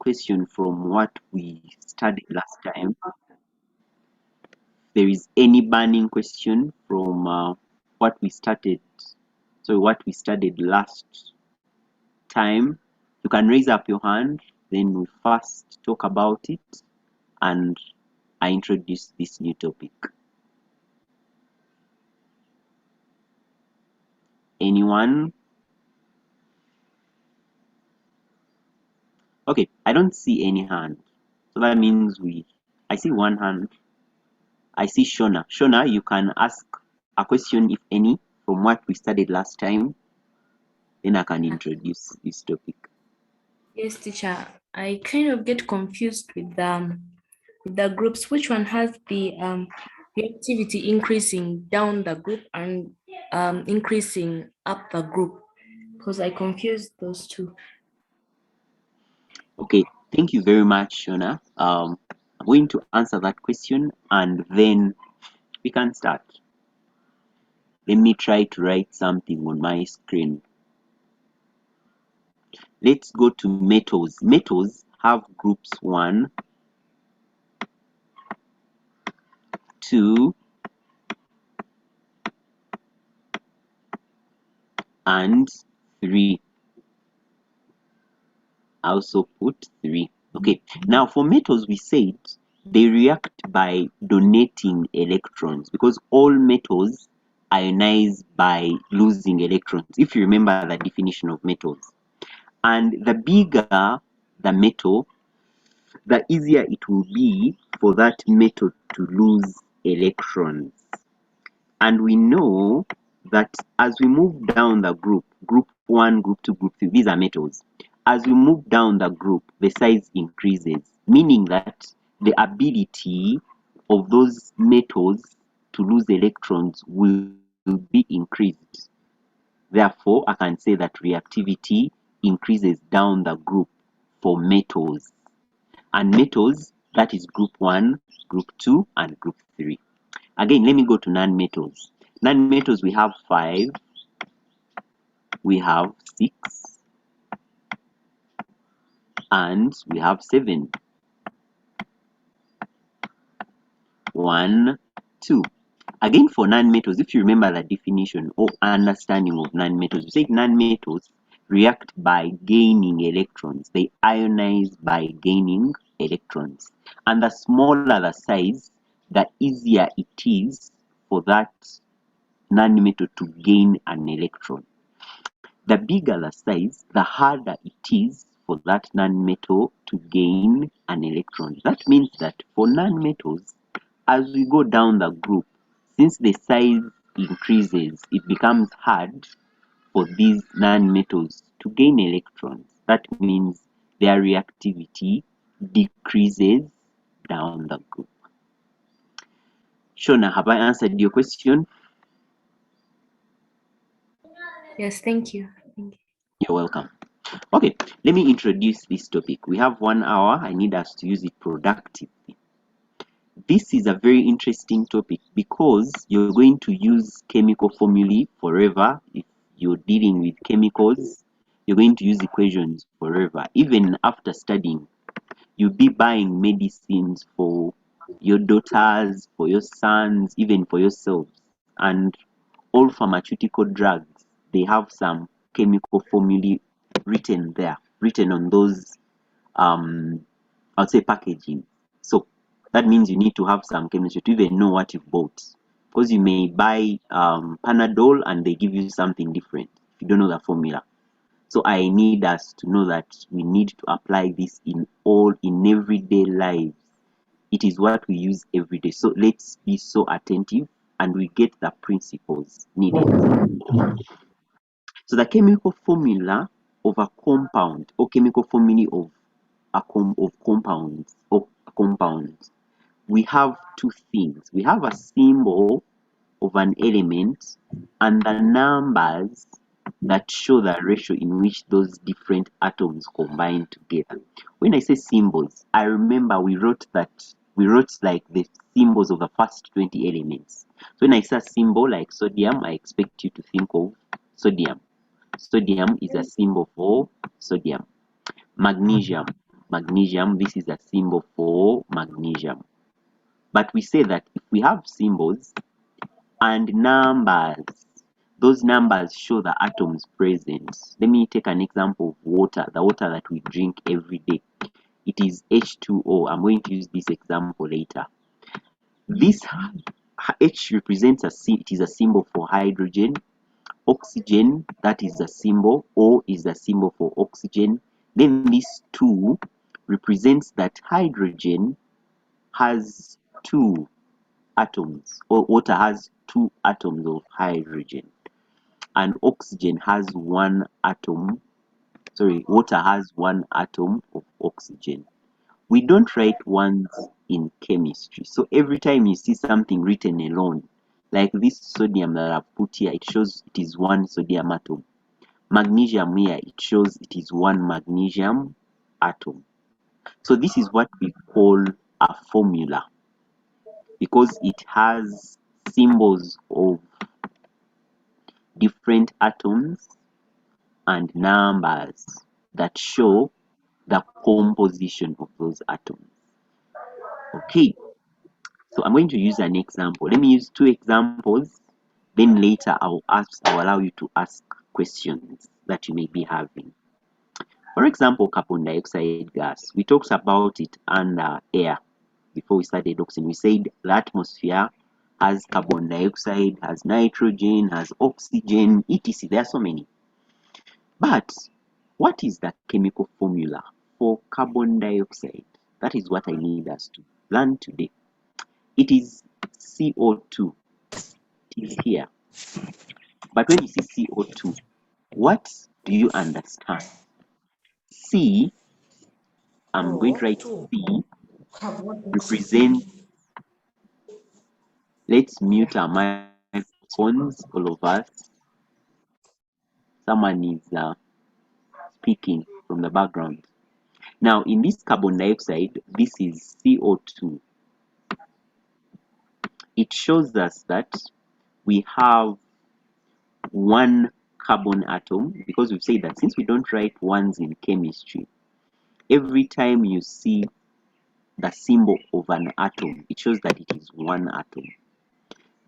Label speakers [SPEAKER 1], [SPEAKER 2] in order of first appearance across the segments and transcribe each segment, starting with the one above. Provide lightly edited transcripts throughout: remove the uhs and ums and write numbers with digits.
[SPEAKER 1] question from what we studied last time. There is any burning question from what we studied last time, you can raise up your hand, then we first talk about it and I introduce this new topic. Anyone? Okay, I don't see any hand. So that means I see one hand. I see Shona. Shona, you can ask a question, if any, from what we studied last time. Then I can introduce this topic.
[SPEAKER 2] Yes, teacher. I kind of get confused with the groups. Which one has the activity increasing down the group and increasing up the group? Because I confused those two.
[SPEAKER 1] Okay, thank you very much, Shona. I'm going to answer that question and then we can start. Let me try to write something on my screen. Let's go to metals. Metals have groups 1, 2, and 3. I also put 3. Okay, now for metals, we said they react by donating electrons because all metals ionize by losing electrons, if you remember the definition of metals. And the bigger the metal, the easier it will be for that metal to lose electrons. And we know that as we move down the group 1, group 2, group 3, these are metals. As we move down the group, the size increases, meaning that the ability of those metals to lose electrons will be increased. Therefore, I can say that reactivity increases down the group for metals. And metals, that is group 1, group 2, and group 3. Again, let me go to non-metals. Non-metals, we have 5, we have 6, and we have 7. 1, 2. Again, for non-metals, if you remember the definition or understanding of non-metals, we say non-metals react by gaining electrons. They ionize by gaining electrons. And the smaller the size, the easier it is for that non-metal to gain an electron. The bigger the size, the harder it is for that non-metal to gain an electron. That means that for non-metals, as we go down the group, since the size increases, it becomes hard for these non-metals to gain electrons. That means their reactivity decreases down the group. Shona, have I answered your question?
[SPEAKER 2] Yes, thank you.
[SPEAKER 1] You're welcome. Okay, let me introduce this topic. We have 1 hour. I need us to use it productively. This is a very interesting topic because you're going to use chemical formulae forever. If you're dealing with chemicals, you're going to use equations forever. Even after studying, you'll be buying medicines for your daughters, for your sons, even for yourselves. And all pharmaceutical drugs, they have some chemical formulae written on those I'd say packaging. So that means you need to have some chemistry to even know what you've bought, because you may buy Panadol and they give you something different if you don't know the formula. So I need us to know that we need to apply this in everyday lives. It is what we use every day. So let's be so attentive and we get the principles needed. So the chemical formula of a compound, or chemical formula of compounds, we have two things. We have a symbol of an element and the numbers that show the ratio in which those different atoms combine together. When I say symbols, I remember we wrote like the symbols of the first 20 elements. So when I say a symbol like sodium, I expect you to think of sodium. Sodium is a symbol for sodium. Magnesium. magnesium, this is a symbol for magnesium. But we say that if we have symbols and numbers, those numbers show the atoms present. Let me take an example of water, the water that we drink every day. It is H2O. I'm going to use this example later. This H represents it is a symbol for hydrogen. Oxygen, that is the symbol. O is the symbol for oxygen. Then this 2 represents that hydrogen has 2 atoms, or water has 2 atoms of hydrogen, and oxygen has 1 atom. Sorry, water has 1 atom of oxygen. We don't write ones in chemistry, so every time you see something written alone, like this sodium that I've put here, it shows it is 1 sodium atom. Magnesium here, it shows it is 1 magnesium atom. So this is what we call a formula, because it has symbols of different atoms and numbers that show the composition of those atoms. Okay, so I'm going to use an example. Let me use 2 examples, then later I'll allow you to ask questions that you may be having. For example, carbon dioxide gas. We talked about it under air before we started oxygen. We said the atmosphere has carbon dioxide, has nitrogen, has oxygen, etc. There are so many. But what is the chemical formula for carbon dioxide? That is what I need us to learn today. It is CO2. It is here. But when you see CO2, what do you understand? C, I'm going to write C, represents, let's mute our microphones, all of us. Someone is speaking from the background. Now, in this carbon dioxide, this is CO2. It shows us that we have 1 carbon atom, because we've said that since we don't write ones in chemistry, every time you see the symbol of an atom, it shows that it is 1 atom.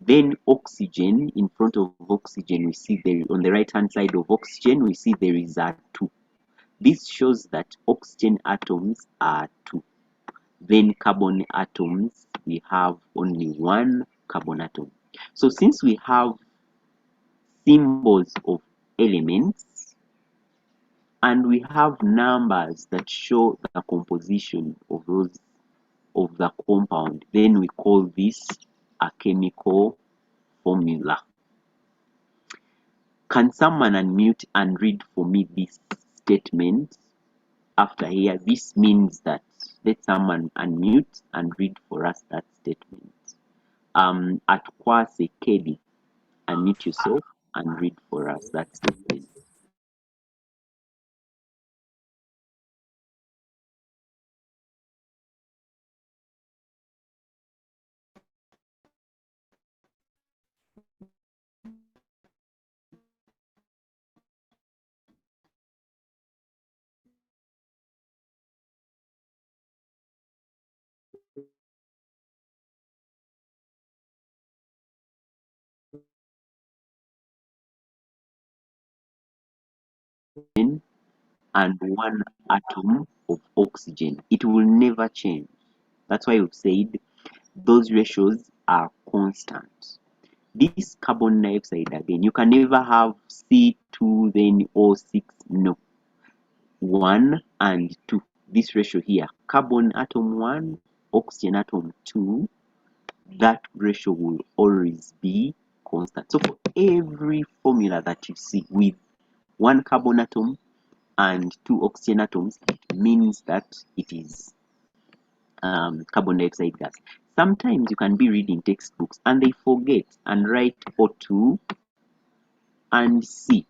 [SPEAKER 1] Then oxygen, in front of oxygen, we see there on the right hand side of oxygen, we see there is a 2. This shows that oxygen atoms are 2. Then carbon atoms, we have only 1 carbon atom. So since we have symbols of elements and we have numbers that show the composition of the compound, then we call this a chemical formula. Can someone unmute and read for me this statement after here? This means that, let someone unmute and read for us that statement. At Kwase Kedi, unmute yourself and read for us that statement. And 1 atom of oxygen. It will never change. That's why we've said those ratios are constant. This carbon dioxide, again, you can never have C2 then O6. No. 1 and 2. This ratio here, carbon atom 1, oxygen atom 2, that ratio will always be constant. So for every formula that you see with 1 carbon atom and 2 oxygen atoms, it means that it is carbon dioxide gas. Sometimes you can be reading textbooks and they forget and write O2 and C.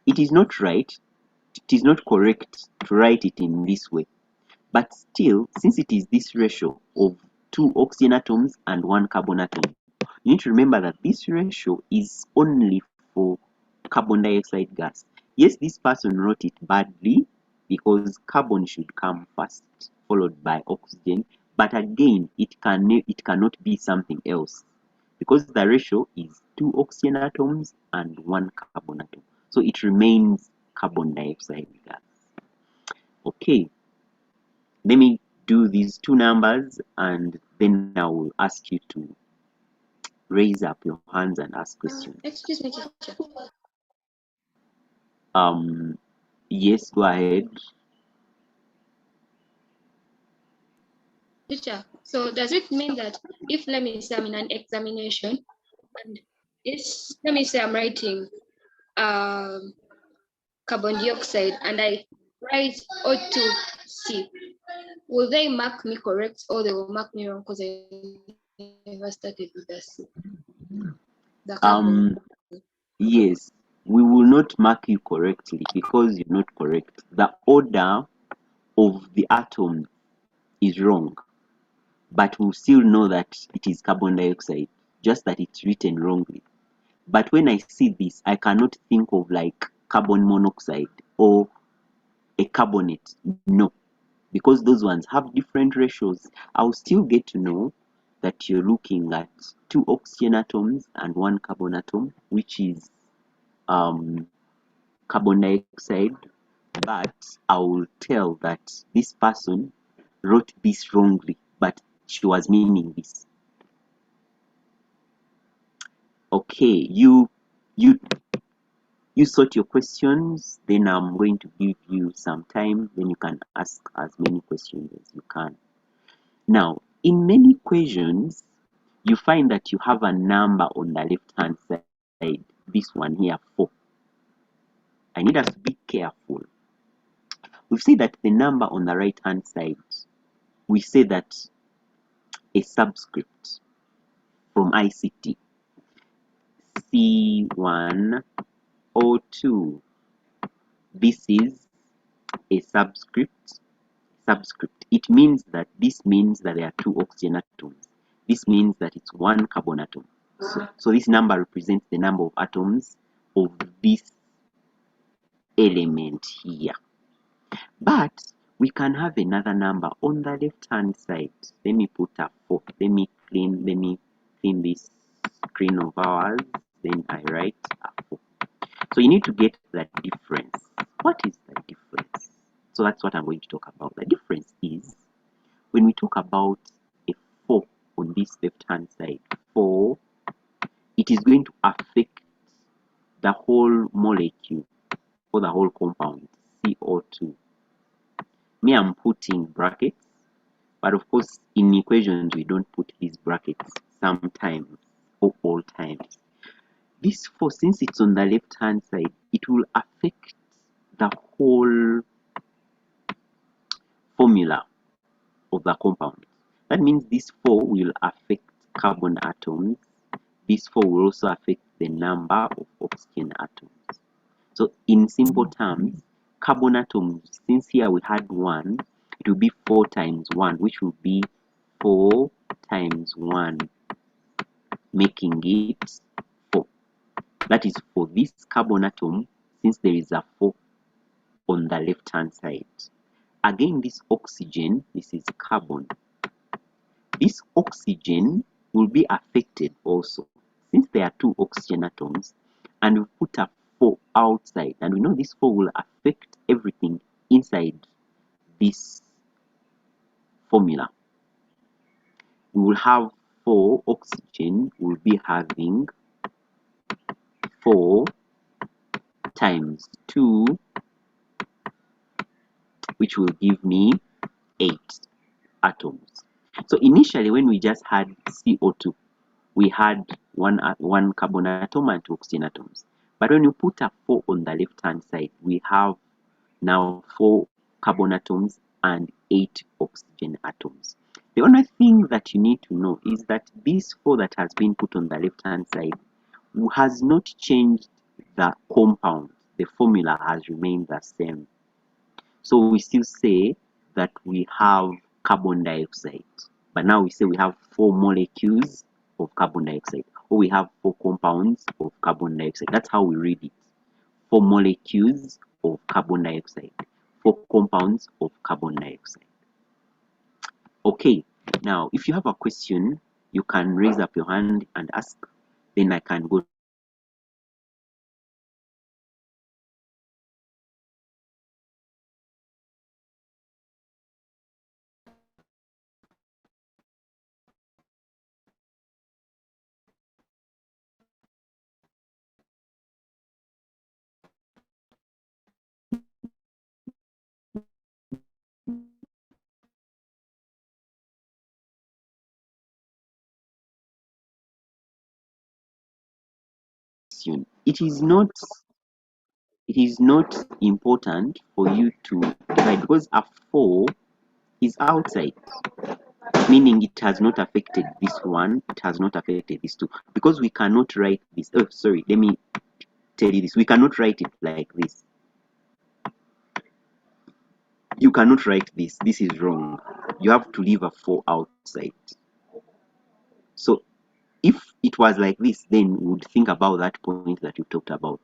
[SPEAKER 1] It is not right, it is not correct to write it in this way. But still, since it is this ratio of 2 oxygen atoms and 1 carbon atom, you need to remember that this ratio is only for carbon dioxide gas. Yes, this person wrote it badly, because carbon should come first, followed by oxygen. But again, it cannot be something else because the ratio is 2 oxygen atoms and 1 carbon atom. So it remains carbon dioxide gas. Okay, let me do these two numbers and then I will ask you to raise up your hands and ask questions.
[SPEAKER 3] Excuse me, teacher.
[SPEAKER 1] Yes, go ahead.
[SPEAKER 3] Teacher, so does it mean that if, let me say, I'm in an examination and let me say I'm writing carbon dioxide and I write O2C, will they mark me correct or they will mark me wrong because I never started with the C? The carbon.
[SPEAKER 1] Yes, we will not mark you correctly because you're not correct. The order of the atom is wrong, but we'll still know that it is carbon dioxide, just that it's written wrongly. But when I see this, I cannot think of like carbon monoxide or a carbonate. No, because those ones have different ratios. I'll still get to know that you're looking at 2 oxygen atoms and 1 carbon atom, which is carbon dioxide, but I will tell that this person wrote this wrongly, but she was meaning this. Okay, you sort your questions, then I'm going to give you some time, then you can ask as many questions as you can. Now, in many equations, you find that you have a number on the left hand side, this one here, 4. I need us to be careful. We say that the number on the right hand side, we say that a subscript from ICT, C1O2, this is a subscript. It means that this means that there are 2 oxygen atoms. This means that it's 1 carbon atom. So this number represents the number of atoms of this element here. But we can have another number on the left hand side. Let me put a 4. Let me clean this screen of ours. Then I write a 4. So you need to get the difference. What is the difference? So that's what I'm going to talk about. The difference is when we talk about a 4 on this left hand side, 4, it is going to affect the whole molecule or the whole compound, CO2. Me, I'm putting brackets, but of course in equations we don't put these brackets sometimes or all times. This 4, since it's on the left hand side, it will affect the whole formula of the compound. That means this 4 will affect carbon atoms. This 4 will also affect the number of oxygen atoms. So in simple terms, carbon atoms, since here we had 1, it will be 4 times 1, which will be 4 times 1, making it 4. That is for this carbon atom, since there is a 4 on the left hand side. Again, this oxygen, this is carbon. This oxygen will be affected also, since there are 2 oxygen atoms, and we put a 4 outside, and we know this 4 will affect everything inside this formula. We will have 4 oxygen, will be having 4 times 2, which will give me 8 atoms. So initially when we just had CO2, we had one carbon atom and 2 oxygen atoms. But when you put a 4 on the left hand side, we have now 4 carbon atoms and 8 oxygen atoms. The only thing that you need to know is that this 4 that has been put on the left hand side has not changed the compound. The formula has remained the same. So we still say that we have carbon dioxide, but now we say we have 4 molecules of carbon dioxide, or we have 4 compounds of carbon dioxide. That's how we read it. 4 molecules of carbon dioxide, 4 compounds of carbon dioxide. Okay, now if you have a question, you can raise up your hand and ask, then I can go. It is not important for you to divide because a 4 is outside, meaning it has not affected this one, it has not affected this two, because we cannot write this. Oh, sorry, let me tell you this. We cannot write it like this. You cannot write this. This is wrong. You have to leave a 4 outside. So if it was like this, then we would think about that point that you talked about.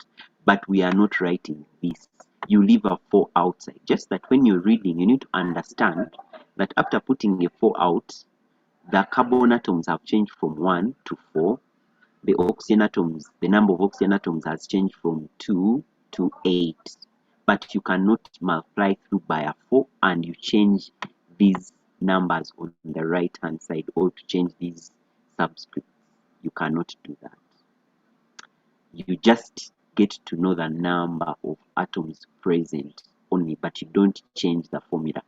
[SPEAKER 1] But we are not writing this. You leave a 4 outside. Just that when you're reading, you need to understand that after putting a 4 out, the carbon atoms have changed from 1 to 4. The oxygen atoms, the number of oxygen atoms has changed from 2 to 8. But you cannot multiply through by a 4 and you change these numbers on the right hand side, or to change these subscripts. You cannot do that. You just get to know the number of atoms present only, but you don't change the formula.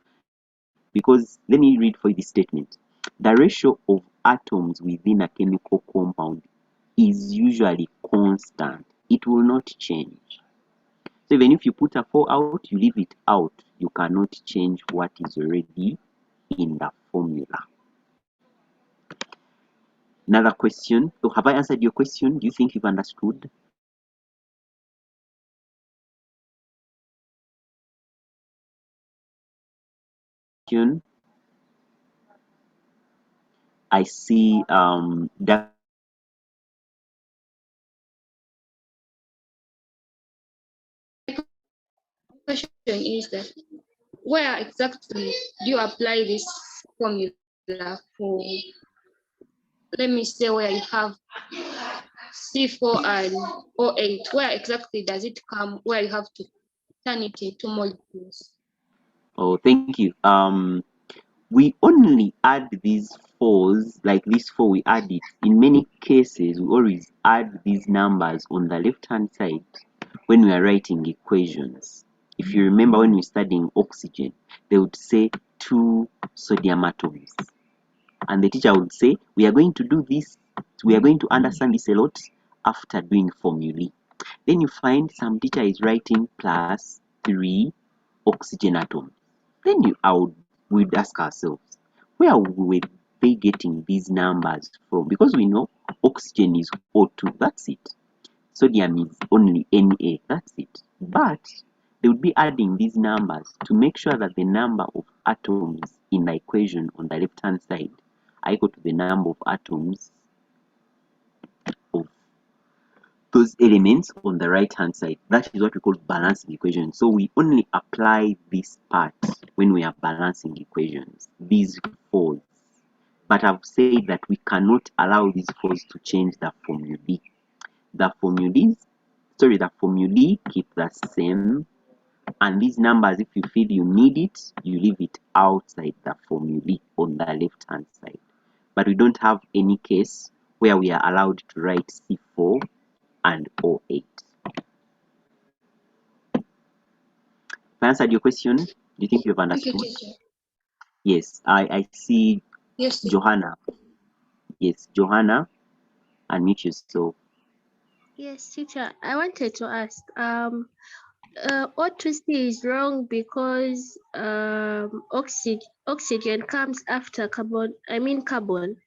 [SPEAKER 1] Because let me read for you this statement. The ratio of atoms within a chemical compound is usually constant. It will not change. So even if you put a 4 out, you leave it out. You cannot change what is already in the formula. Another question. So have I answered your question? Do you think you've understood? I see that
[SPEAKER 3] question is that where exactly do you apply this formula for, let me say, where you have C4 and O8? Where exactly does it come where you have to turn it into molecules?
[SPEAKER 1] Oh, thank you. We only add these 4s, like this 4, we add it. In many cases, we always add these numbers on the left-hand side when we are writing equations. If you remember when we're studying oxygen, they would say 2 sodium atoms. And the teacher would say, we are going to do this, we are going to understand this a lot after doing formulae. Then you find some teacher is writing plus 3 oxygen atoms. Then we'd ask ourselves, where were they getting these numbers from? Because we know oxygen is O2, that's it. Sodium is only Na, that's it. But they would be adding these numbers to make sure that the number of atoms in the equation on the left hand side are equal to the number of atoms of those elements on the right hand side. That is what we call balancing equation. So we only apply this part when we are balancing equations, these 4s. But I've said that we cannot allow these 4s to change the formulae. The formulae keep the same, and these numbers, if you feel you need it, you leave it outside the formulae on the left hand side. But we don't have any case where we are allowed to write C4 and O8. Have I answered your question? Do you think you've
[SPEAKER 3] Thank you,
[SPEAKER 1] understood?
[SPEAKER 3] teacher.
[SPEAKER 1] Yes, I see
[SPEAKER 3] Yes, teacher.
[SPEAKER 1] Johanna. Yes, Johanna, unmute yourself.
[SPEAKER 4] Yes, teacher. I wanted to ask, O2C is wrong because oxygen comes after carbon. Carbon.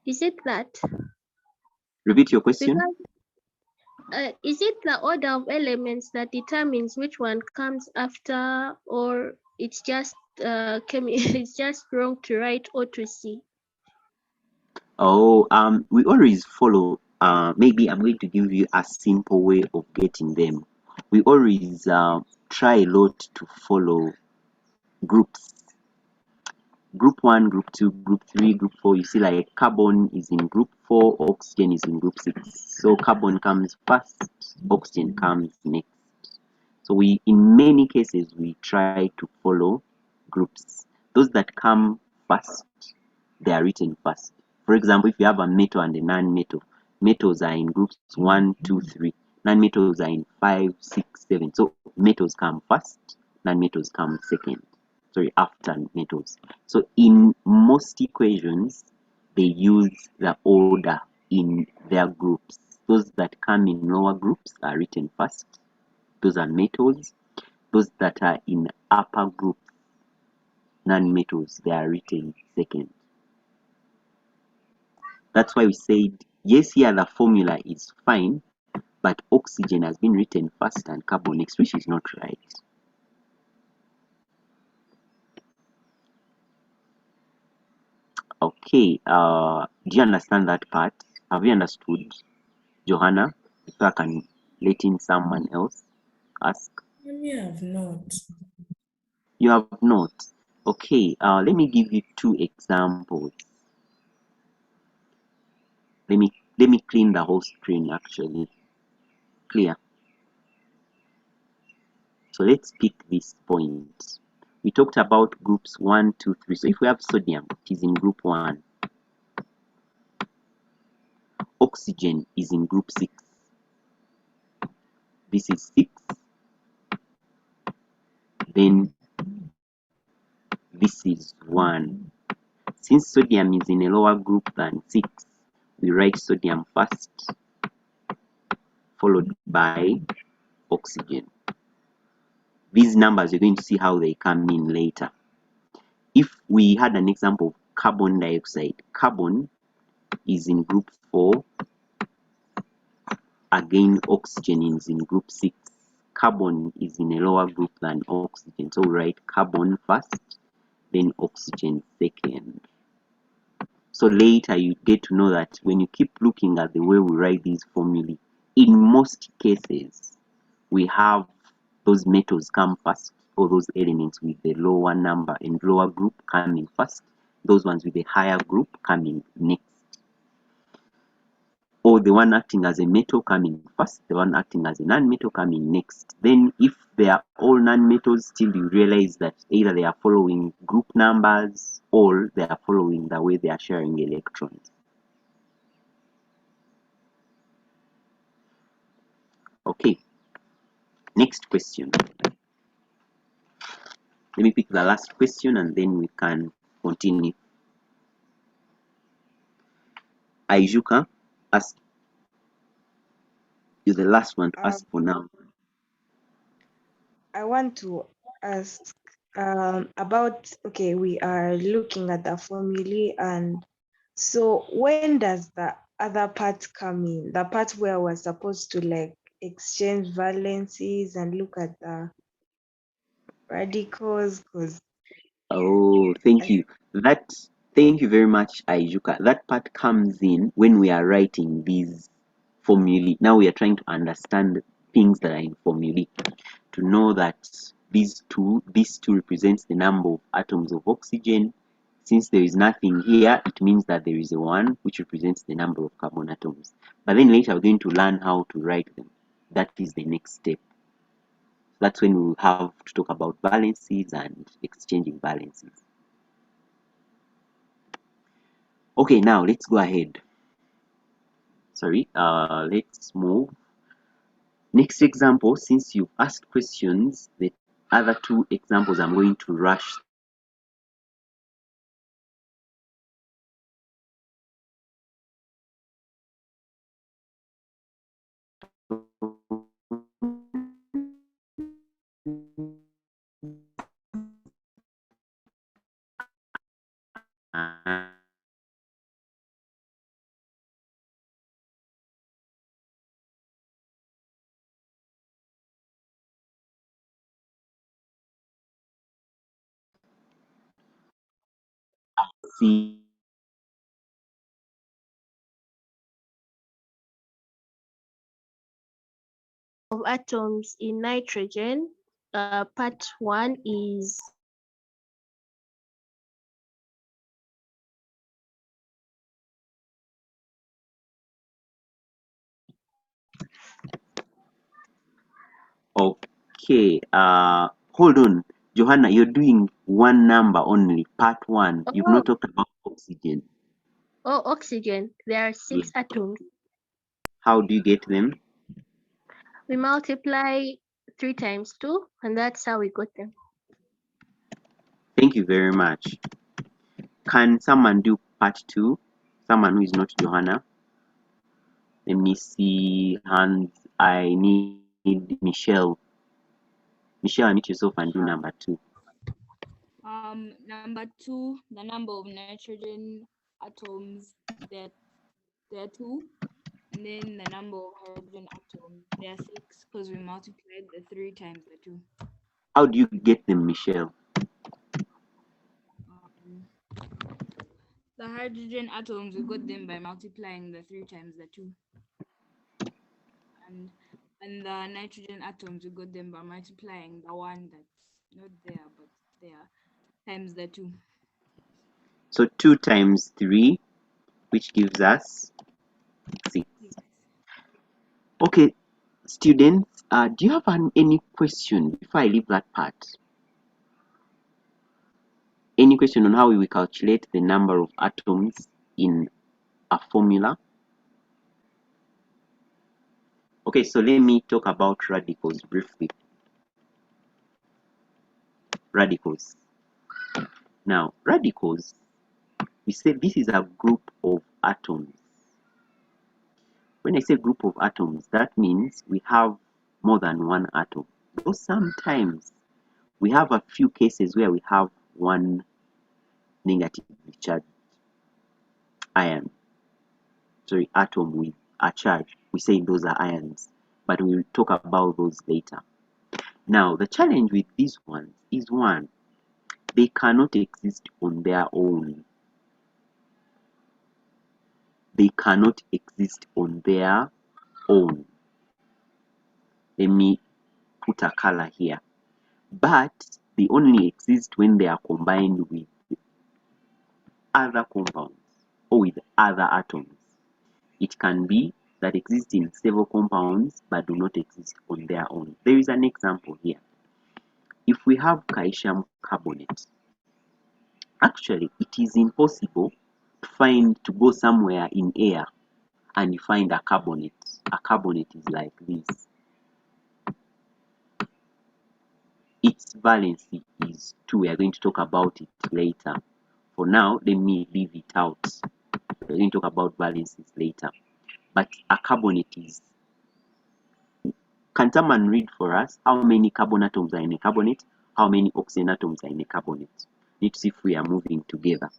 [SPEAKER 4] Is it that?
[SPEAKER 1] Repeat your question.
[SPEAKER 4] Because is it the order of elements that determines which one comes after, or it's just it's just wrong to write O2C?
[SPEAKER 1] Oh, we always follow. Maybe I'm going to give you a simple way of getting them. We always try a lot to follow groups. Group 1, group 2, group 3, group 4. You see, like carbon is in group 4, oxygen is in group 6. So carbon comes first, oxygen comes next. So we, in many cases, we try to follow groups. Those that come first, they are written first. For example, if you have a metal and a non-metal, metals are in groups 1, 2, 3. Non-metals are in 5, 6, 7. So metals come first, non-metals come second. Sorry, after metals. So in most equations, they use the order in their groups. Those that come in lower groups are written first. Those are metals. Those that are in upper groups, non-metals, they are written second. That's why we said, yes, here the formula is fine, but oxygen has been written first and carbon next, which is not right. Okay, do you understand that part? Have you understood, Johanna? If I can let in someone else ask.
[SPEAKER 2] Maybe I have not.
[SPEAKER 1] You have not. Okay, let me give you two examples. Let me clean the whole screen actually. Clear. So let's pick this point. We talked about groups 1, 2, 3. So if we have sodium, it is in group 1. Oxygen is in group 6. This is 6. Then this is 1. Since sodium is in a lower group than 6, we write sodium first, followed by oxygen. These numbers, you're going to see how they come in later. If we had an example of carbon dioxide, carbon is in group 4. Again, oxygen is in group 6. Carbon is in a lower group than oxygen. So we write carbon first, then oxygen second. So later you get to know that when you keep looking at the way we write these formulae, in most cases, we have those metals come first, or those elements with the lower number and lower group coming first, those ones with the higher group coming next. Or the one acting as a metal coming first, the one acting as a non-metal coming next. Then if they are all non-metals, still you realize that either they are following group numbers or they are following the way they are sharing electrons. Okay, next question. Let me pick the last question and then we can continue. Aijuka, ask. You're the last one to ask for now.
[SPEAKER 5] I want to ask about, okay, we are looking at the formulae, and so when does the other part come in? The part where we're supposed to like exchange valencies and look at the radicals, because
[SPEAKER 1] Oh, thank you. Thank you very much, Aijuka. That part comes in when we are writing these formulae. Now we are trying to understand things that are in formulae. To know that these two represents the number of atoms of oxygen. Since there is nothing here, it means that there is a 1, which represents the number of carbon atoms. But then later we're going to learn how to write them. That is the next step. That's when we'll have to talk about valencies and exchanging valencies. Okay, now let's go ahead. Sorry, let's move. Next example, since you've asked questions, the other two examples I'm going to rush. See
[SPEAKER 4] of atoms in nitrogen part 1 is
[SPEAKER 1] Okay, hold on. Johanna, you're doing one number only, part 1. You've
[SPEAKER 4] oh,
[SPEAKER 1] not talked about oxygen.
[SPEAKER 4] oxygen. There are 6
[SPEAKER 1] Yes.
[SPEAKER 4] atoms.
[SPEAKER 1] How do you get them?
[SPEAKER 4] We multiply 3 times 2, and that's how we got them.
[SPEAKER 1] Thank you very much. Can someone do part 2? Someone who is not Johanna. Let me see hands. I need Michelle. Michelle, unmute yourself and do number 2.
[SPEAKER 2] Number 2, the number of nitrogen atoms, that there are 2, and then the number of hydrogen atoms, there are 6, because we multiplied the 3 times the 2.
[SPEAKER 1] How do you get them, Michelle?
[SPEAKER 2] The hydrogen atoms, we got them by multiplying the 3 times the 2. And the nitrogen atoms, we got them by multiplying the 1 that's not there, but there, times the 2.
[SPEAKER 1] So 2 times 3, which gives us 6. Okay, students, do you have any question before I leave that part? Any question on how we calculate the number of atoms in a formula? Okay, so let me talk about radicals briefly. Radicals. Now, radicals, we say this is a group of atoms. When I say group of atoms, that means we have more than one atom. Though sometimes we have a few cases where we have one negatively charged atom with a charge. We say those are ions, but we'll talk about those later. Now, the challenge with these ones is one, they cannot exist on their own. They cannot exist on their own. Let me put a color here. But they only exist when they are combined with other compounds or with other atoms. It can be that exist in several compounds but do not exist on their own. There is an example here. If we have calcium carbonate, actually it is impossible to go somewhere in air and you find a carbonate. A carbonate is like this. Its valency is 2. We are going to talk about it later. For now, let me leave it out. We're going to talk about valencies later. But a carbonate is. Can someone read for us how many carbon atoms are in a carbonate? How many oxygen atoms are in a carbonate? Need to see if we are moving together.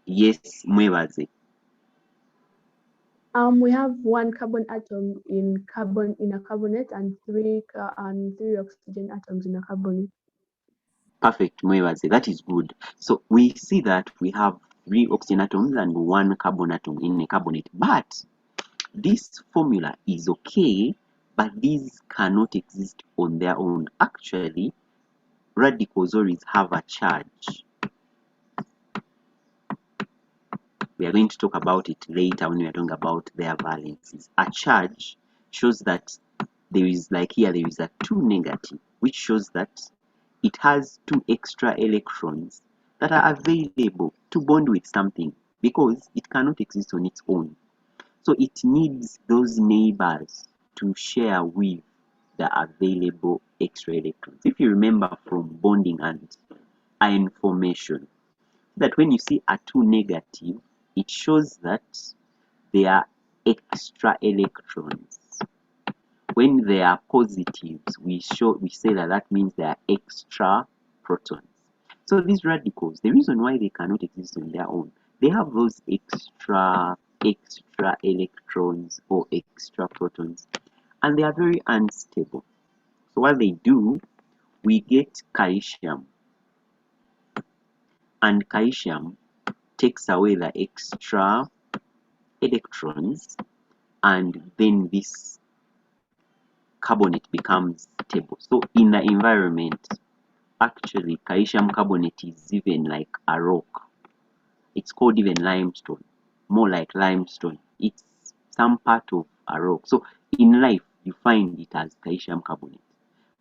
[SPEAKER 1] Yes, mwebaze.
[SPEAKER 6] We have 1 carbon atom in a carbonate and 3 oxygen atoms in a carbonate.
[SPEAKER 1] Perfect, mwebaze. That is good. So we see that we have 3 oxygen atoms and 1 carbon atom in a carbonate. But this formula is okay, but these cannot exist on their own. Actually, radicals always have a charge. We are going to talk about it later when we are talking about their valencies. A charge shows that there is, like here, there is a 2 negative, which shows that it has 2 extra electrons that are available to bond with something because it cannot exist on its own. So it needs those neighbors to share with the available extra electrons. If you remember from bonding and ion formation, that when you see a 2 negative, it shows that they are extra electrons. When they are positives, we say that means they are extra protons. So these radicals, the reason why they cannot exist on their own, they have those extra electrons or extra protons, and they are very unstable. So what they do, we get calcium, and calcium takes away the extra electrons and then this carbonate becomes stable. So in the environment, actually calcium carbonate is even like a rock. It's called even limestone, more like limestone. It's some part of a rock. So in life, you find it as calcium carbonate,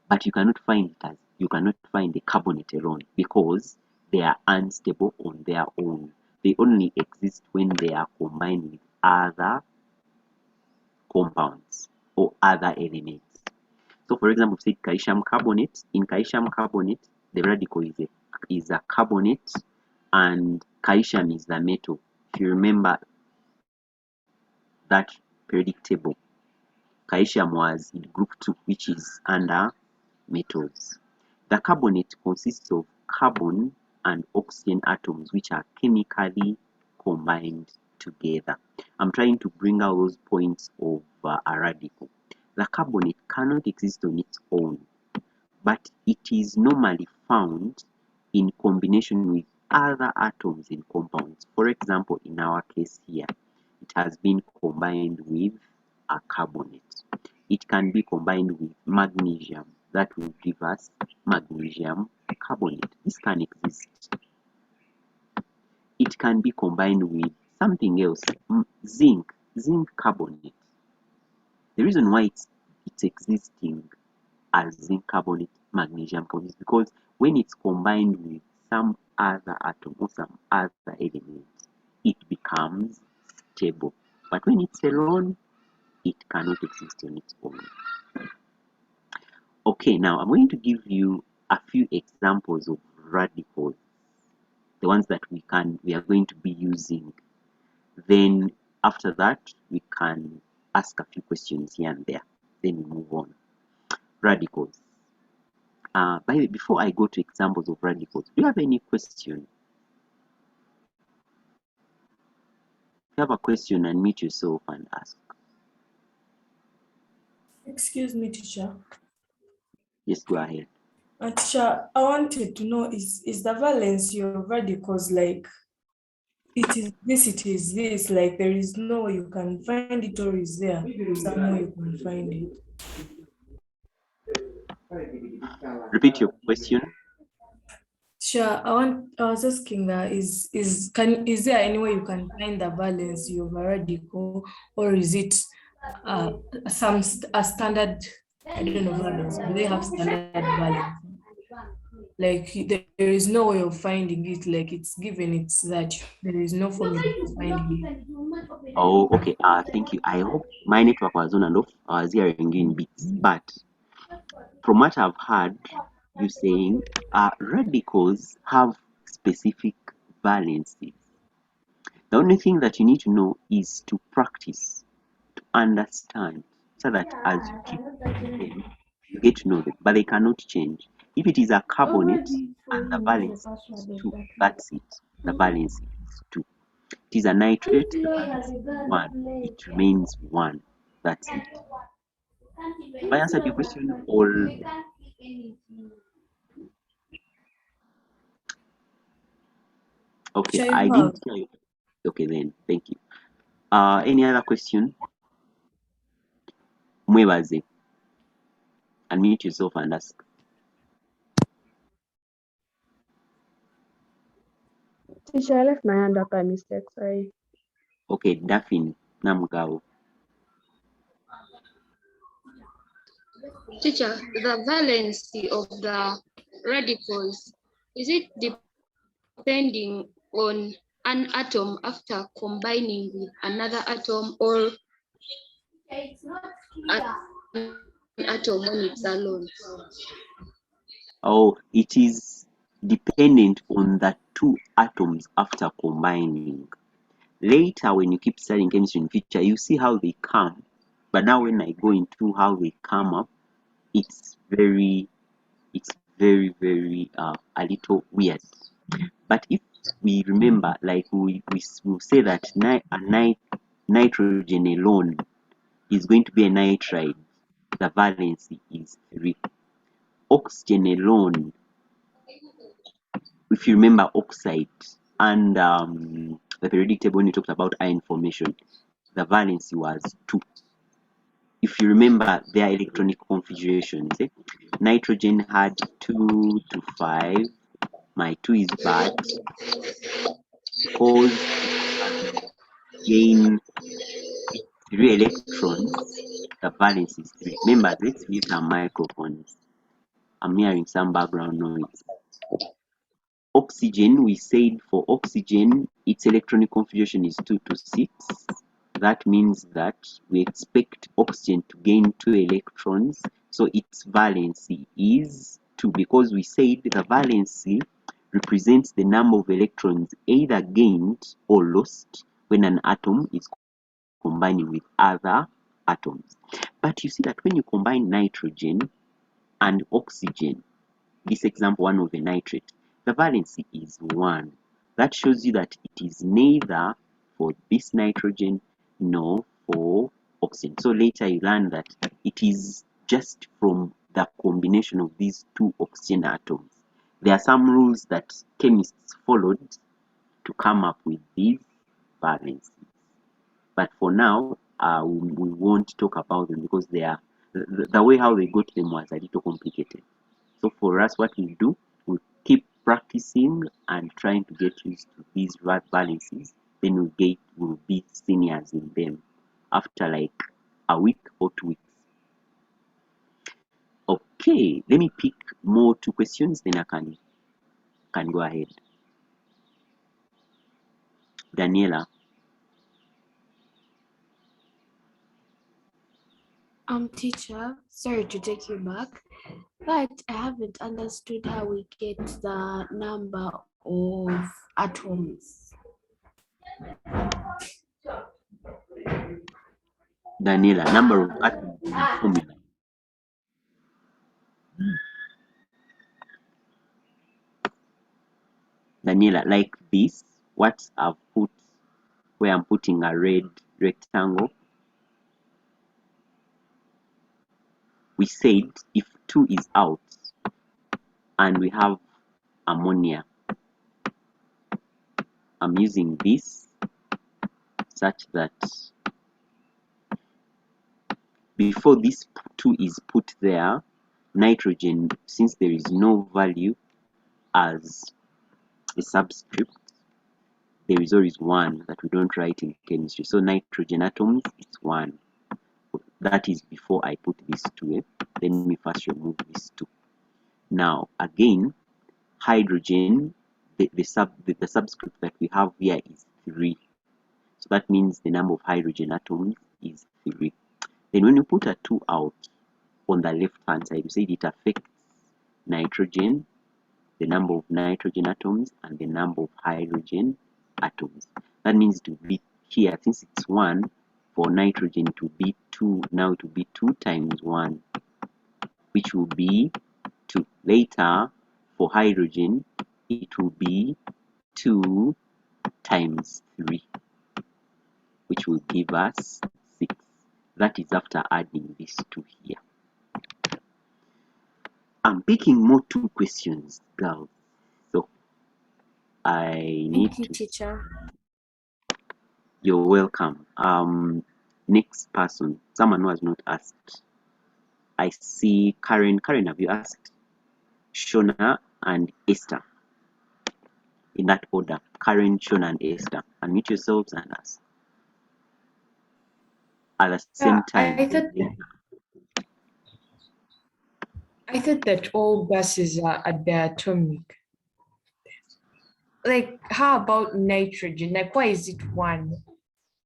[SPEAKER 1] but you cannot find the carbonate alone because they are unstable on their own. They only exist when they are combined with other compounds or other elements. So for example, say calcium carbonate. In calcium carbonate, the radical is a carbonate and calcium is the metal. If you remember that periodic table, calcium was in group 2, which is under metals. The carbonate consists of carbon and oxygen atoms which are chemically combined together. I'm trying to bring out those points of a radical. The carbonate cannot exist on its own, but it is normally found in combination with other atoms in compounds. For example, in our case here, it has been combined with a carbonate. It can be combined with magnesium. That will give us magnesium carbonate. This can exist. It can be combined with something else, zinc carbonate. The reason why it's existing as zinc carbonate, magnesium carbonate is because when it's combined with some other atom or some other element, it becomes stable. But when it's alone, it cannot exist on its own. Okay, now I'm going to give you a few examples of radicals, the ones that we are going to be using. Then after that, we can ask a few questions here and there. Then we move on. Radicals. By the way, before I go to examples of radicals, do you have any question? If you have a question, unmute yourself and ask.
[SPEAKER 2] Excuse me, teacher.
[SPEAKER 1] Yes, go ahead.
[SPEAKER 2] Teacher, I wanted to know, is the valency of radicals like it is this, like there is no way you can find it, or is there somewhere you can find it?
[SPEAKER 1] Repeat your question.
[SPEAKER 2] Sure, I was asking that is there any way you can find the valency of a radical, or is it a standard, I don't know, valence? Do they have standard valence? Like there is no way of finding it, like it's given, it's that there is no formula for finding it.
[SPEAKER 1] Oh, okay. Thank you. I hope my network was on and off. I was hearing in bits, but from what I've heard you saying, radicals have specific valencies. The only thing that you need to know is to practice, to understand, so that as you keep them, you get to know them, but they cannot change. If it is a carbonate and the valence is 2, that's it. The valence is 2. It is a nitrate, the valence is 1. It remains 1. That's it. Have I answered your question? Or okay, I didn't hear you. Okay, then thank you. Any other question? Mwebaze. Unmute yourself and ask.
[SPEAKER 6] Teacher, I left my hand up by mistake, sorry.
[SPEAKER 1] Okay, Daphne Namugao.
[SPEAKER 3] Teacher, the valency of the radicals, is it depending on an atom after combining with another atom, or an atom when it's alone?
[SPEAKER 1] Oh, it is dependent on the 2 atoms after combining. Later, when you keep studying chemistry in future, you see how they come. But now when I go into how they come up, it's very a little weird. But if we remember, like we will say that nitrogen alone is going to be a nitride, the valency is 3. Oxygen alone, if you remember oxide and the periodic table when we talked about ion formation, the valency was 2. If you remember their electronic configurations, nitrogen had 2 to 5. My 2 is bad because gain 3 electrons, the valence is 3. Remember, let's mute our microphones. I'm hearing some background noise. Oxygen, we said for oxygen, its electronic configuration is 2 to 6. That means that we expect oxygen to gain 2 electrons, so its valency is 2, because we said the valency represents the number of electrons either gained or lost when an atom is combining with other atoms. But you see that when you combine nitrogen and oxygen, this example 1 of a nitrate, the valency is 1. That shows you that it is neither for this nitrogen nor for oxygen. So later you learn that it is just from the combination of these 2 oxygen atoms. There are some rules that chemists followed to come up with these valencies. But for now, we won't talk about them because they are the way how they got them was a little complicated. So for us, what we do, we keep practicing and trying to get used to these valencies. Then we'll be seniors in them after like a week or 2 weeks. Okay, let me pick more 2 questions, then I can go ahead. Daniela.
[SPEAKER 2] Teacher, sorry to take you back, but I haven't understood how we get the number of atoms.
[SPEAKER 1] Daniela, number of atoms in the formula. Daniela, like this, what I've put, where I'm putting a red rectangle, we said if 2 is out and we have ammonia, I'm using this such that before this 2 is put there, nitrogen, since there is no value as a subscript, there is always 1 that we don't write in chemistry. So nitrogen atoms is 1. That is before I put this 2. Let me first remove this 2. Now again, hydrogen, the subscript that we have here is 3. So that means the number of hydrogen atoms is 3. Then when you put a 2 out on the left hand side, you say it affects nitrogen, the number of nitrogen atoms, and the number of hydrogen atoms. That means to be here, since it's 1, for nitrogen to be 2, now to be 2 times 1, which will be 2. Later, for hydrogen, it will be 2 times 3, which will give us 6. That is after adding these 2 here. I'm picking more 2 questions, girls. So I need
[SPEAKER 2] Thank you,
[SPEAKER 1] to.
[SPEAKER 2] teacher.
[SPEAKER 1] You're welcome. Next person, someone who has not asked. I see Karen. Karen, have you asked? Shona and Esther. In that order. Karen, Shona, and Esther. Unmute yourselves and ask. At the same time.
[SPEAKER 7] I thought that all gases are diatomic. Like, how about nitrogen? Like, why is it 1?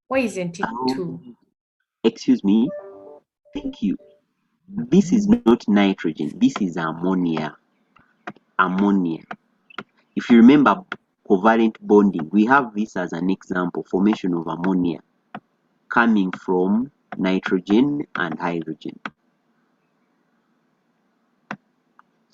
[SPEAKER 7] Why isn't it 2?
[SPEAKER 1] Excuse me. Thank you. This is not nitrogen. This is ammonia. Ammonia. If you remember covalent bonding, we have this as an example, formation of ammonia coming from nitrogen and hydrogen.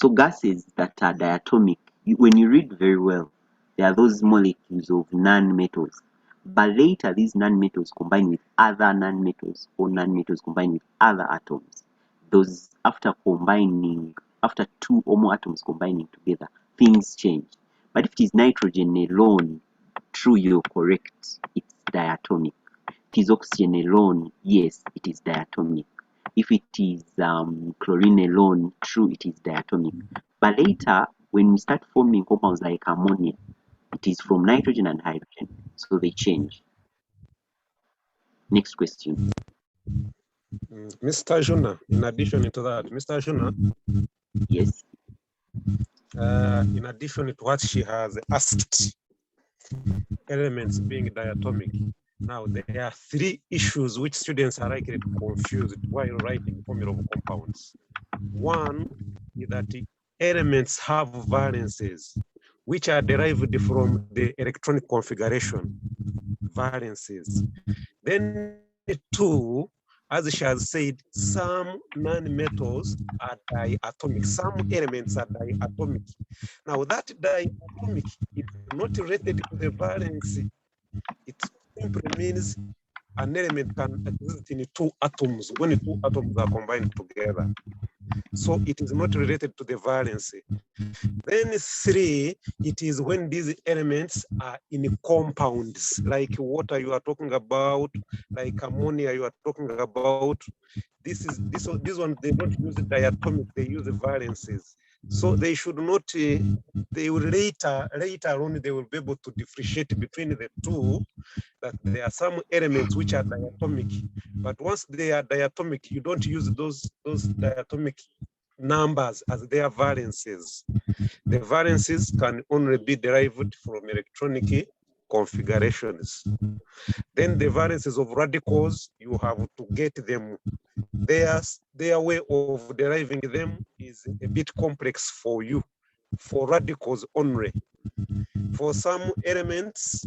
[SPEAKER 1] So gases that are diatomic, when you read very well, they are those molecules of non-metals. But later, these non-metals combine with other non-metals, or non-metals combine with other atoms. Those, after 2 or more atoms combining together, things change. But if it is nitrogen alone, true, you're correct, it's diatomic. it is oxygen alone, yes, it is diatomic. If it is chlorine alone, true, it is diatomic. But later, when we start forming compounds like ammonia, it is from nitrogen and hydrogen, so they change. Next question.
[SPEAKER 8] Mr. Juna, in addition to that, Mr. Juna,
[SPEAKER 1] Yes.
[SPEAKER 8] In addition to what she has asked, elements being diatomic, now there are three issues which students are likely to confuse while writing formula of compounds. One is that the elements have valences, which are derived from the electronic configuration, valences. Then two, as she has said, some non-metals are diatomic. Some elements are diatomic. Now that diatomic is not related to the valence. It simply means an element can exist in two atoms when two atoms are combined together. So it is not related to the valence. Then three, it is when these elements are in compounds, like water you are talking about, like ammonia you are talking about. These ones, they don't use diatomic, they use valences. So they should not, they will later on, they will be able to differentiate between the two, that there are some elements which are diatomic, but once they are diatomic, you don't use those diatomic numbers as their valences. The valences can only be derived from electronic configurations. Then the valences of radicals, you have to get them. Their way of deriving them is a bit complex for you, for radicals only. For some elements,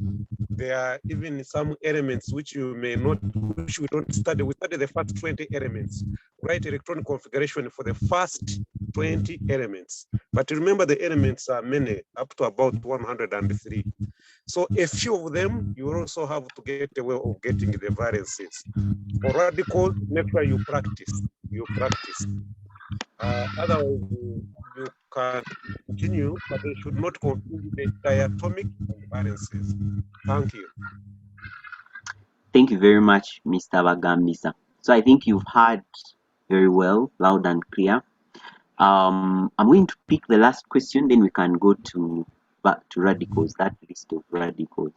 [SPEAKER 8] there are even some elements which you may not, which we don't study. We study the first 20 elements, write electronic configuration for the first 20 elements. But remember, the elements are many, up to about 103. So a few of them, you also have to get a way of getting the valences. For radicals, make sure you practice. Otherwise, you can continue, but they should not confuse the diatomic and valences. Thank you.
[SPEAKER 1] Thank you very much, Mr. Bagambisa. So I think you've heard very well, loud and clear. I'm going to pick the last question, then we can go back to radicals, that list of radicals.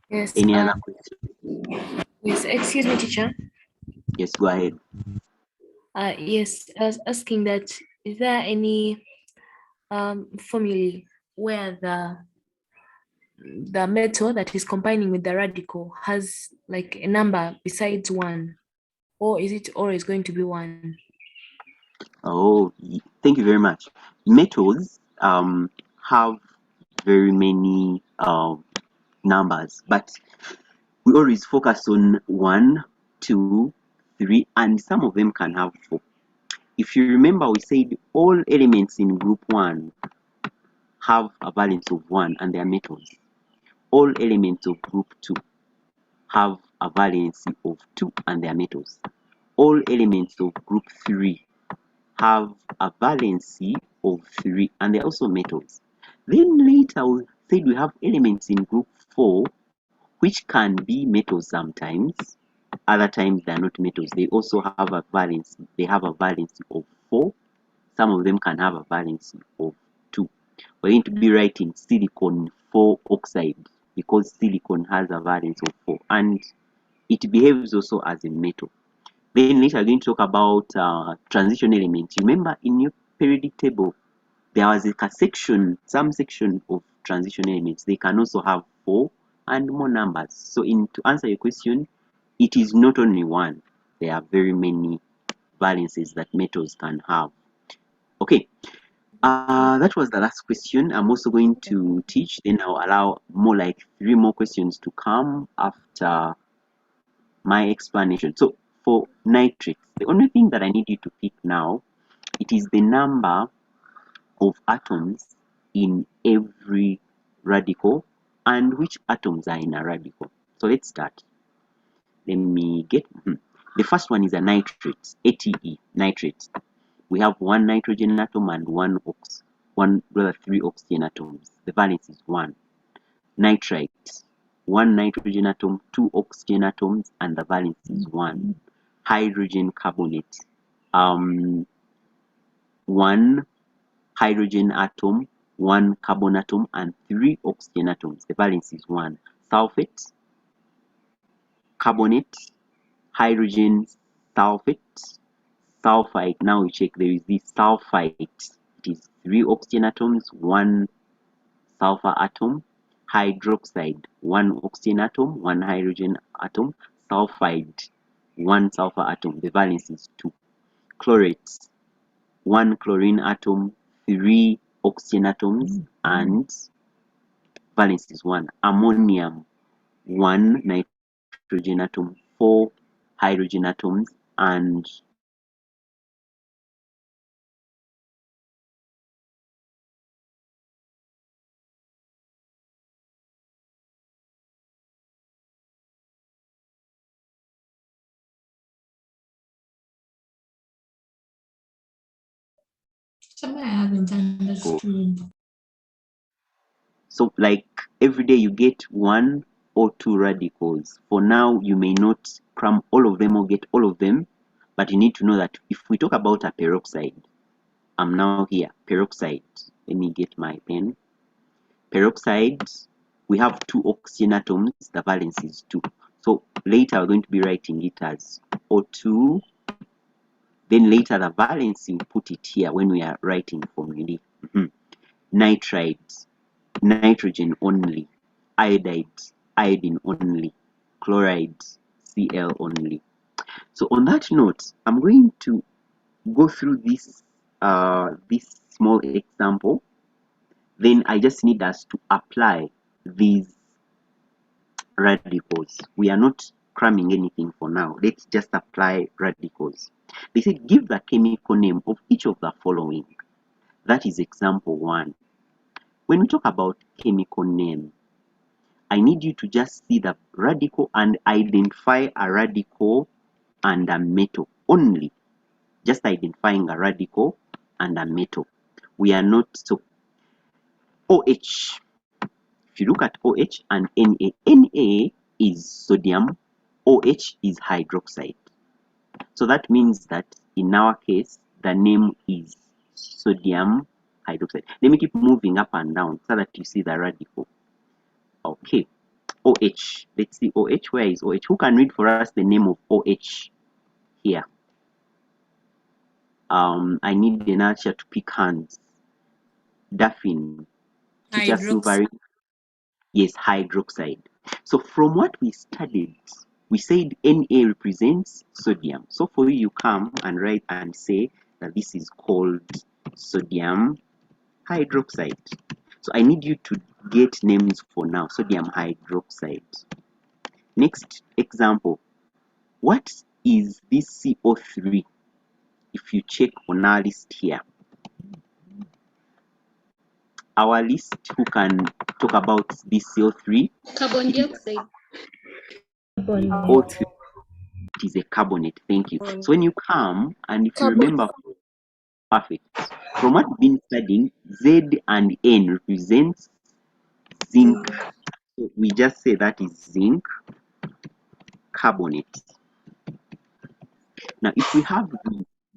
[SPEAKER 2] Yes.
[SPEAKER 1] Any other question?
[SPEAKER 2] Yes. Excuse me, teacher.
[SPEAKER 1] Yes, go ahead.
[SPEAKER 2] Yes, I was asking that, is there any formulae where the metal that is combining with the radical has like a number besides one, or is it always going to be one?
[SPEAKER 1] Oh, thank you very much. Metals have very many numbers, but we always focus on 1, 2, 3, and some of them can have 4. If you remember, we said all elements in group 1 have a valence of 1 and they are metals. All elements of group 2 have a valency of 2 and they are metals. All elements of group 3 have a valency of 3 and they're also metals. Then later we said we have elements in group 4 which can be metals sometimes. Other times they are not metals. They also have a valency. They have a valency of 4. Some of them can have a valency of 2. We're going to be writing silicon 4 oxide because silicon has a valence of 4 and it behaves also as a metal. Then later we're going to talk about transition elements. Remember in your periodic table there was some section of transition elements. They can also have 4 and more numbers. So to answer your question, it is not only one. There are very many valences that metals can have. Okay, that was the last question. I'm also going to teach, then I'll allow more like 3 more questions to come after my explanation. So for nitrates, the only thing that I need you to pick now, it is the number of atoms in every radical and which atoms are in a radical. So let's start. Let me get the first one is a nitrate, ATE, nitrate. We have 1 nitrogen atom and 3 oxygen atoms. The valence is 1. Nitrite, one nitrogen atom, two oxygen atoms, and the valence is 1. Hydrogen carbonate, one hydrogen atom, one carbon atom, and 3 oxygen atoms. The valence is 1. Sulfate, carbonate, hydrogen sulfate, sulfide. Now we check, there is this sulfide. It is 3 oxygen atoms, 1 sulfur atom. Hydroxide, 1 oxygen atom, 1 hydrogen atom. Sulfide, 1 sulfur atom. The valence is 2. Chlorates, 1 chlorine atom, 3 oxygen atoms, and valence is 1. Ammonium, 1 nitrogen atom, 4 hydrogen atoms, and
[SPEAKER 9] Something I haven't understood.
[SPEAKER 1] so like every day you get 1 or 2 radicals. For now, you may not cram all of them or get all of them, but you need to know that if we talk about a peroxide, I'm now here, peroxide. Let me get my pen. Peroxide, we have 2 oxygen atoms, the valence is 2. So later we're going to be writing it as O2. Then later the valence, you put it here when we are writing formulae. Nitrites, nitrogen only. Iodides, iodine only. Chlorides, Cl only. So on that note, I'm going to go through this small example. Then I just need us to apply these radicals. We are not cramming anything for now. Let's just apply radicals. They said give the chemical name of each of the following. That is example 1. When we talk about chemical name, I need you to just see the radical and identify a radical and a metal only. Just identifying a radical and a metal. We are not so. OH. If you look at OH and Na, Na is sodium, OH is hydroxide. So that means that in our case, the name is sodium hydroxide. Let me keep moving up and down so that you see the radical. Okay, OH. Let's see OH. Where is OH? Who can read for us the name of OH here? I need an answer to pick hands. Daphne. Teacher Silvery. Yes, hydroxide. So from what we studied, we said Na represents sodium. So for you, you come and write and say that this is called sodium hydroxide. So I need you to get names for now. Sodium hydroxide. Next example. What is this CO3? If you check on our list here. Our list, who can talk about this CO3?
[SPEAKER 3] Carbon dioxide.
[SPEAKER 1] O3. It is a carbonate. Thank you. So when you come and if you remember, perfect. From what we've been studying, Z and N represents zinc. So we just say that is zinc carbonate. Now, if we have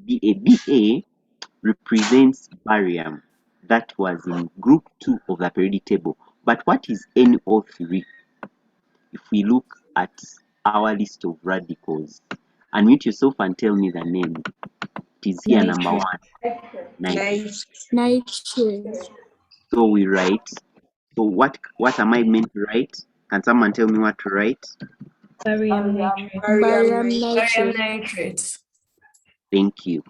[SPEAKER 1] the Ba represents barium. That was in group 2 of the periodic table. But what is NO3? If we look at our list of radicals, unmute yourself and tell me the name. It is here, number 1.
[SPEAKER 4] Nitrate.
[SPEAKER 1] So we write. So what am I meant to write? Can someone tell me what to write?
[SPEAKER 7] Barium nitrate.
[SPEAKER 4] Barium
[SPEAKER 7] Barium
[SPEAKER 4] nitrate.
[SPEAKER 7] nitrates.
[SPEAKER 1] Thank you.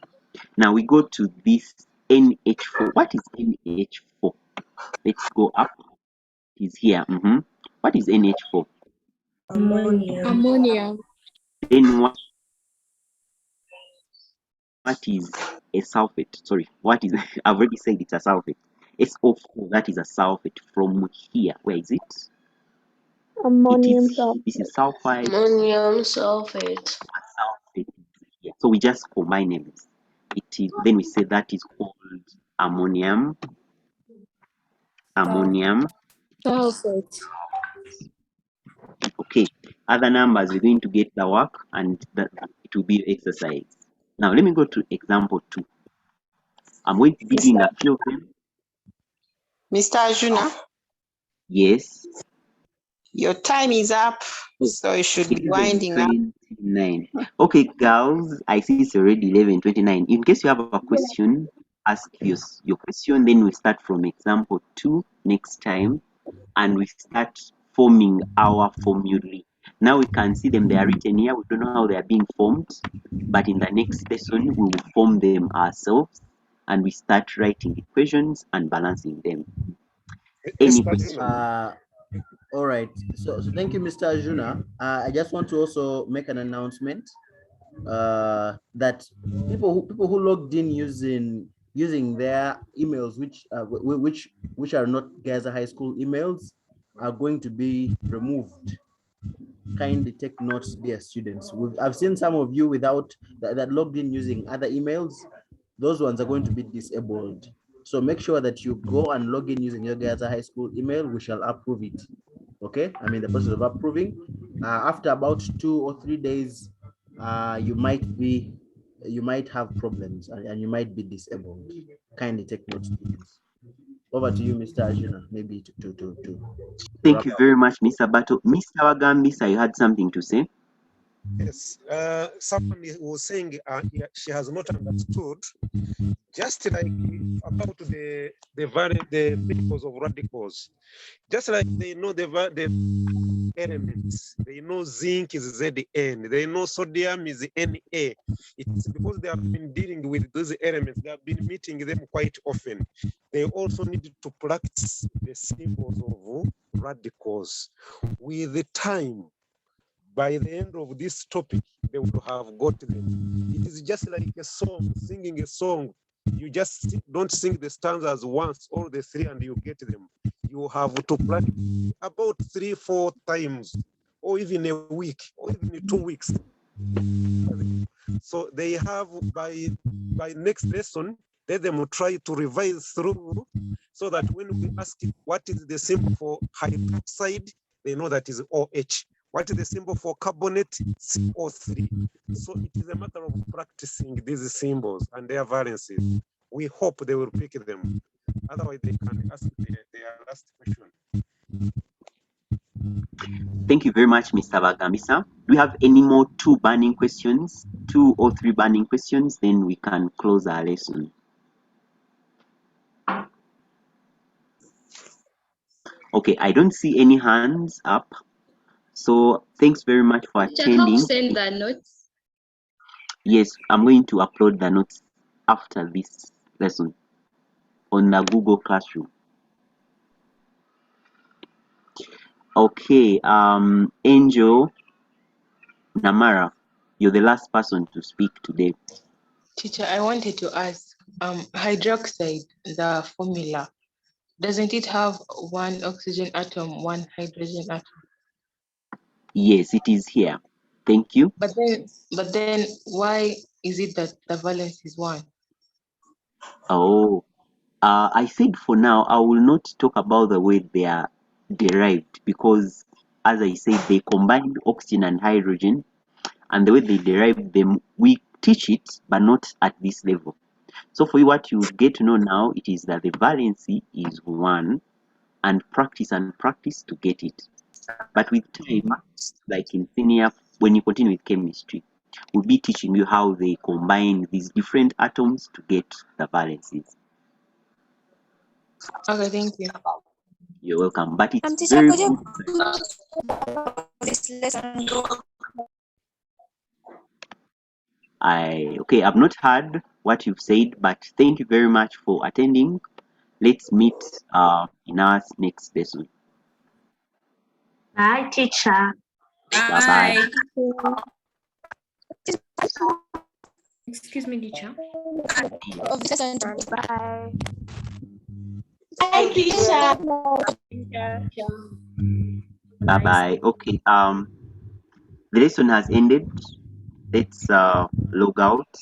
[SPEAKER 1] Now we go to this NH4. What is NH4? Let's go up. It is here. What is NH4?
[SPEAKER 4] Ammonium.
[SPEAKER 1] Then what is a sulfate? Sorry, what is I've already said it's a sulfate. SO4, that is a sulfate from here. Where is it?
[SPEAKER 6] Ammonium
[SPEAKER 1] This is sulfide.
[SPEAKER 10] Ammonium sulfate.
[SPEAKER 1] Sulfate here. So we just combine them. It is then we say that is called ammonium
[SPEAKER 4] Sulfate.
[SPEAKER 1] other numbers, we're going to get the work, and that it will be exercise. Now, let me go to example 2. I'm going to be doing a few of them.
[SPEAKER 11] Mr. Ajuna,
[SPEAKER 1] Yes.
[SPEAKER 11] your time is up, so you should be winding up.
[SPEAKER 1] 11:29. Okay, girls, I see it's already 11:29. In case you have a question, ask your question. Then we start from example 2 next time, and we start forming our formulae. Now we can see them, they are written here. We don't know how they are being formed, but in the next lesson, we will form them ourselves, and we start writing equations and balancing them. Any questions?
[SPEAKER 12] All right. So thank you, Mr. Ajuna. I just want to also make an announcement that people who logged in using their emails, which are not Gaza High School emails, are going to be removed. Kindly take notes, dear students. I've seen some of you without that logged in using other emails. Those ones are going to be disabled. So make sure that you go and log in using your Gaza High School email. We shall approve it. Okay, I'm in the process of approving. After about 2 or 3 days, you might have problems and you might be disabled. Kindly take notes, students. Over to you, Mr. Ajuna, maybe to
[SPEAKER 1] Thank you very much, Mr. Bato. Mr. Wagambisa, you had something to say?
[SPEAKER 8] Yes, someone was saying she has not understood, just like about the principles of radicals. Just like they know the elements, they know zinc is Zn, they know sodium is Na. It's because they have been dealing with those elements, they have been meeting them quite often. They also need to practice the symbols of radicals. With the time, by the end of this topic, they would have got them. It is just like a song, singing a song. You just don't sing the stanzas once or the 3 and you get them. You have to practice about 3-4 times, or even a week, or even 2 weeks. So they have, by next lesson, let them try to revise through, so that when we ask what is the symbol for hydroxide, they know that is OH. What is the symbol for carbonate? CO3. So it is a matter of practicing these symbols and their valencies. We hope they will pick them. Otherwise, they can ask their last question.
[SPEAKER 1] Thank you very much, Mr. Bagambisa. Do we have any more 2 burning questions? 2 or 3 burning questions? Then we can close our lesson. Okay, I don't see any hands up. So thanks very much for attending.
[SPEAKER 3] How send the notes?
[SPEAKER 1] Yes, I'm going to upload the notes after this lesson on the Google Classroom. Okay, Angel Namara, you're the last person to speak today.
[SPEAKER 10] Teacher, I wanted to ask, hydroxide, the formula, doesn't it have 1 oxygen atom, 1 hydrogen atom?
[SPEAKER 1] Yes, it is here. Thank you.
[SPEAKER 10] But then why is it that the valence is 1?
[SPEAKER 1] Oh, I said for now, I will not talk about the way they are derived, because as I said, they combine oxygen and hydrogen, and the way they derive them, we teach it, but not at this level. So for you, what you get to know now, it is that the valency is 1, and practice to get it. But with time, like in senior, when you continue with chemistry, we'll be teaching you how they combine these different atoms to get the valencies.
[SPEAKER 10] Okay, thank you.
[SPEAKER 1] You're welcome. But it's
[SPEAKER 13] Teacher,
[SPEAKER 1] very
[SPEAKER 13] could you
[SPEAKER 1] good.
[SPEAKER 13] this lesson
[SPEAKER 1] Okay, I've not heard what you've said, but thank you very much for attending. Let's meet in our next lesson.
[SPEAKER 13] Bye, teacher.
[SPEAKER 1] Bye-bye.
[SPEAKER 2] Excuse me, teacher.
[SPEAKER 4] Bye.
[SPEAKER 13] Bye, teacher.
[SPEAKER 1] Bye-bye. Okay, the lesson has ended. Let's log out.